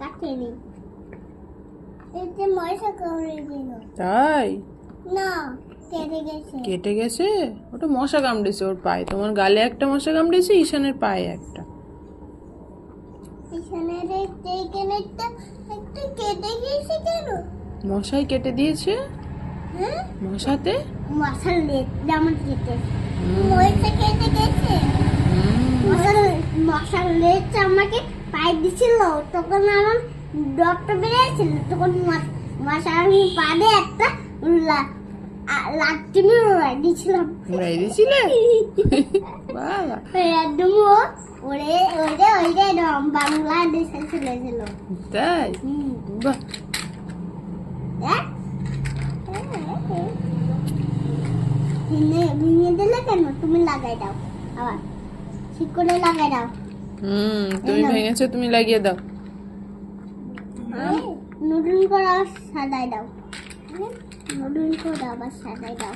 কাটেনি। এতে মশা কামড়ে দিল। তাই না, কেটে গেছে। কেটে গেছে? ওটা মশা কামড়েছে ওর পায়ে। তোমার গালে একটা মশা কামড়েছে, ঈশানের পায়ে একটা। এখানের এইখানেরটা একটু কেটে গেছে কেন? মশাই কেটে দিয়েছে? হ্যাঁ? মশাতে? মশার লেজ যেমন কেটে। মশা কেটে গেছে। মশার লেজ আমাকে পায়ে দিছিল, তখন আমার ডক্টর বেরিয়েছিল, তখন মশার পায়ে একটা লাঠি মেরে উড়াই দিয়েছিলাম। উড়াই দিয়েছিলে? বাবা, একদম ওরে ওরে ওইটা একদম বাংলাদেশে চলে গেল। তাই? বাহ, ভেঙে দিলে কেন? তুমি লাগাই দাও, আবার ঠিক করে লাগাই দাও। তুমি ভেঙেছো, তুমি লাগিয়ে দাও। নতুন করে আবার সাজাই দাও। নতুন করে আবার সাজাই দাও।